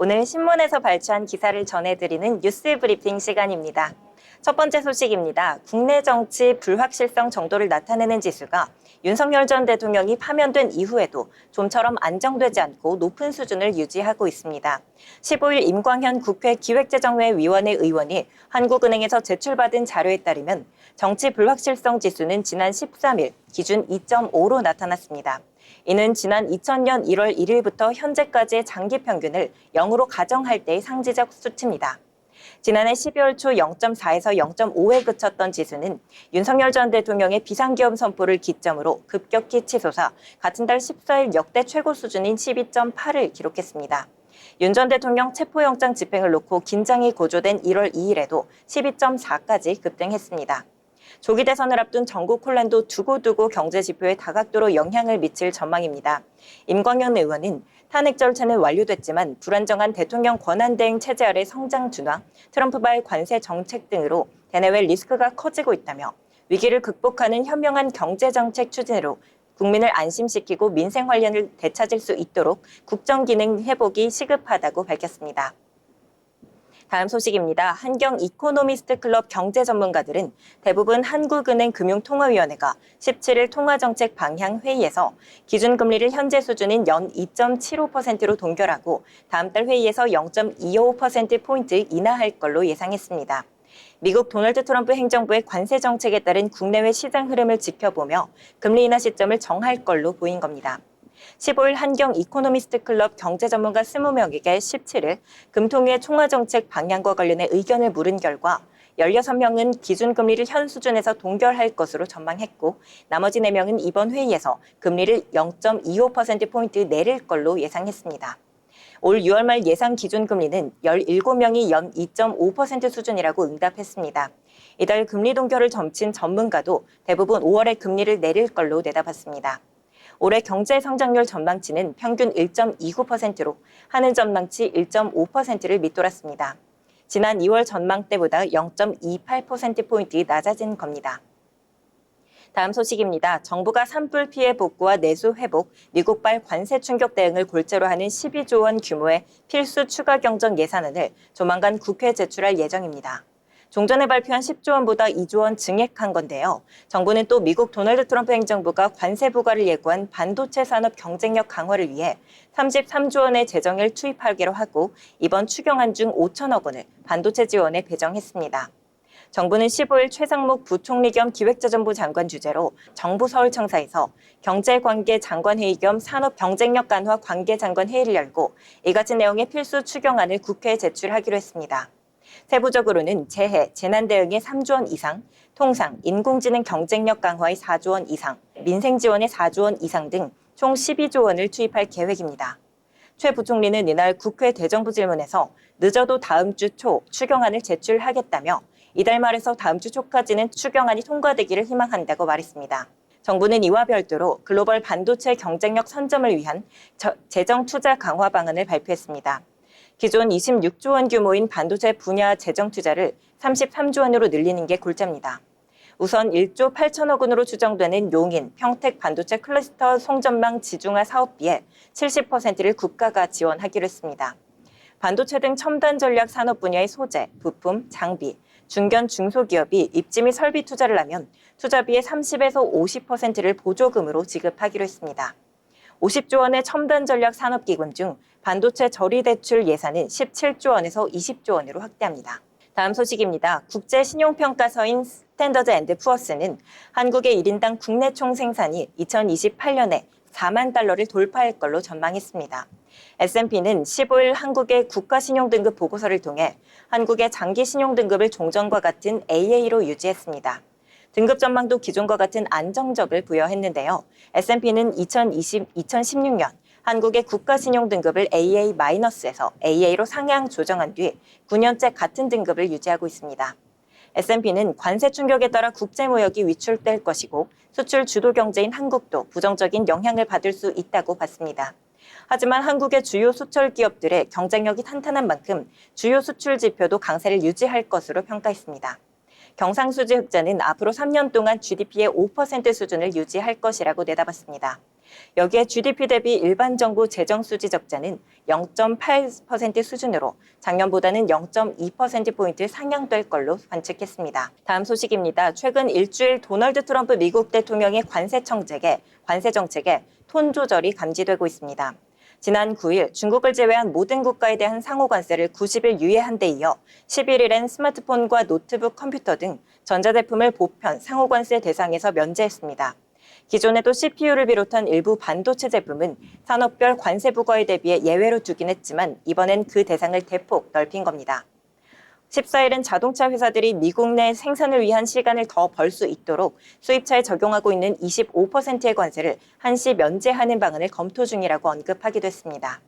오늘 신문에서 발췌한 기사를 전해드리는 뉴스 브리핑 시간입니다. 첫 번째 소식입니다. 국내 정치 불확실성 정도를 나타내는 지수가 윤석열 전 대통령이 파면된 이후에도 좀처럼 안정되지 않고 높은 수준을 유지하고 있습니다. 15일 임광현 국회 기획재정회 위원회 의원이 한국은행에서 제출받은 자료에 따르면 정치 불확실성 지수는 지난 13일 기준 2.5로 나타났습니다. 이는 지난 2000년 1월 1일부터 현재까지의 장기 평균을 0으로 가정할 때의 상지적 수치입니다. 지난해 12월 초 0.4에서 0.5에 그쳤던 지수는 윤석열 전 대통령의 비상계엄 선포를 기점으로 급격히 치솟아 같은 달 14일 역대 최고 수준인 12.8을 기록했습니다. 윤 전 대통령 체포영장 집행을 놓고 긴장이 고조된 1월 2일에도 12.4까지 급등했습니다. 조기 대선을 앞둔 전국 혼란도 두고두고 경제 지표에 다각도로 영향을 미칠 전망입니다. 임광현 의원은 탄핵 절차는 완료됐지만 불안정한 대통령 권한대행 체제 아래 성장 둔화, 트럼프발 관세 정책 등으로 대내외 리스크가 커지고 있다며 위기를 극복하는 현명한 경제정책 추진으로 국민을 안심시키고 민생 활력을 되찾을 수 있도록 국정기능 회복이 시급하다고 밝혔습니다. 다음 소식입니다. 한경 이코노미스트 클럽 경제 전문가들은 대부분 한국은행 금융통화위원회가 17일 통화정책 방향 회의에서 기준금리를 현재 수준인 연 2.75%로 동결하고 다음 달 회의에서 0.25%포인트 인하할 걸로 예상했습니다. 미국 도널드 트럼프 행정부의 관세 정책에 따른 국내외 시장 흐름을 지켜보며 금리 인하 시점을 정할 걸로 보인 겁니다. 15일 한경 이코노미스트 클럽 경제 전문가 20명에게 17일 금통위의 총화정책 방향과 관련해 의견을 물은 결과 16명은 기준금리를 현 수준에서 동결할 것으로 전망했고 나머지 4명은 이번 회의에서 금리를 0.25%포인트 내릴 걸로 예상했습니다. 올 6월 말 예상 기준금리는 17명이 연 2.5% 수준이라고 응답했습니다. 이달 금리 동결을 점친 전문가도 대부분 5월에 금리를 내릴 걸로 내다봤습니다. 올해 경제 성장률 전망치는 평균 1.29%로 하는 전망치 1.5%를 밑돌았습니다. 지난 2월 전망 때보다 0.28%포인트 낮아진 겁니다. 다음 소식입니다. 정부가 산불 피해 복구와 내수 회복, 미국발 관세 충격 대응을 골자로 하는 12조 원 규모의 필수 추가 경정 예산안을 조만간 국회에 제출할 예정입니다. 종전에 발표한 10조 원보다 2조 원 증액한 건데요. 정부는 또 미국 도널드 트럼프 행정부가 관세 부과를 예고한 반도체 산업 경쟁력 강화를 위해 33조 원의 재정을 투입하기로 하고 이번 추경안 중 5천억 원을 반도체 지원에 배정했습니다. 정부는 15일 최상목 부총리 겸 기획재정부 장관 주재로 정부 서울청사에서 경제관계 장관회의 겸 산업 경쟁력 강화 관계장관 회의를 열고 이같이 내용의 필수 추경안을 국회에 제출하기로 했습니다. 세부적으로는 재해, 재난 대응에 3조 원 이상, 통상, 인공지능 경쟁력 강화에 4조 원 이상, 민생 지원에 4조 원 이상 등 총 12조 원을 투입할 계획입니다. 최 부총리는 이날 국회 대정부 질문에서 늦어도 다음 주 초 추경안을 제출하겠다며 이달 말에서 다음 주 초까지는 추경안이 통과되기를 희망한다고 말했습니다. 정부는 이와 별도로 글로벌 반도체 경쟁력 선점을 위한 재정 투자 강화 방안을 발표했습니다. 기존 26조 원 규모인 반도체 분야 재정 투자를 33조 원으로 늘리는 게 골자입니다. 우선 1조 8천억 원으로 추정되는 용인, 평택 반도체 클러스터 송전망 지중화 사업비의 70%를 국가가 지원하기로 했습니다. 반도체 등 첨단 전략 산업 분야의 소재, 부품, 장비, 중견 중소기업이 입지 및 설비 투자를 하면 투자비의 30에서 50%를 보조금으로 지급하기로 했습니다. 50조 원의 첨단 전략 산업기금 중 반도체 저리대출 예산은 17조 원에서 20조 원으로 확대합니다. 다음 소식입니다. 국제신용평가서인 스탠더드 앤드 푸어스는 한국의 1인당 국내 총생산이 2028년에 4만 달러를 돌파할 걸로 전망했습니다. S&P는 15일 한국의 국가신용등급 보고서를 통해 한국의 장기신용등급을 종전과 같은 AA로 유지했습니다. 등급 전망도 기존과 같은 안정적을 부여했는데요. S&P는 2016년 한국의 국가신용등급을 AA-에서 AA로 상향 조정한 뒤 9년째 같은 등급을 유지하고 있습니다. S&P는 관세 충격에 따라 국제무역이 위축될 것이고 수출 주도 경제인 한국도 부정적인 영향을 받을 수 있다고 봤습니다. 하지만 한국의 주요 수출 기업들의 경쟁력이 탄탄한 만큼 주요 수출 지표도 강세를 유지할 것으로 평가했습니다. 경상수지 흑자는 앞으로 3년 동안 GDP의 5% 수준을 유지할 것이라고 내다봤습니다. 여기에 GDP 대비 일반 정부 재정 수지 적자는 0.8% 수준으로 작년보다는 0.2%포인트 상향될 걸로 관측했습니다. 다음 소식입니다. 최근 일주일 도널드 트럼프 미국 대통령의 관세 정책에 톤 조절이 감지되고 있습니다. 지난 9일 중국을 제외한 모든 국가에 대한 상호 관세를 90일 유예한 데 이어 11일엔 스마트폰과 노트북, 컴퓨터 등 전자제품을 보편 상호 관세 대상에서 면제했습니다. 기존에도 CPU를 비롯한 일부 반도체 제품은 산업별 관세 부과에 대비해 예외로 두긴 했지만 이번엔 그 대상을 대폭 넓힌 겁니다. 14일은 자동차 회사들이 미국 내 생산을 위한 시간을 더 벌 수 있도록 수입차에 적용하고 있는 25%의 관세를 한시 면제하는 방안을 검토 중이라고 언급하기도 했습니다.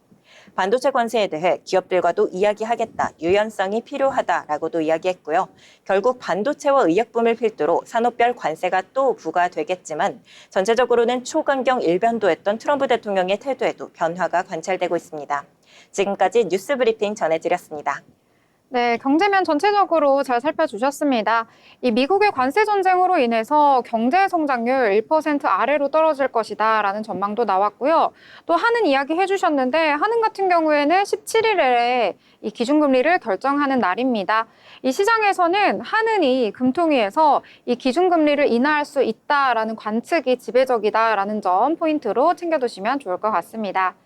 반도체 관세에 대해 기업들과도 이야기하겠다, 유연성이 필요하다라고도 이야기했고요. 결국 반도체와 의약품을 필두로 산업별 관세가 또 부과되겠지만 전체적으로는 초강경 일변도했던 트럼프 대통령의 태도에도 변화가 관찰되고 있습니다. 지금까지 뉴스 브리핑 전해드렸습니다. 네, 경제면 전체적으로 잘 살펴주셨습니다. 이 미국의 관세 전쟁으로 인해서 경제 성장률 1% 아래로 떨어질 것이다 라는 전망도 나왔고요. 또 한은 이야기 해주셨는데 한은 같은 경우에는 17일에 이 기준금리를 결정하는 날입니다. 이 시장에서는 한은이 금통위에서 이 기준금리를 인하할 수 있다라는 관측이 지배적이다라는 점 포인트로 챙겨두시면 좋을 것 같습니다.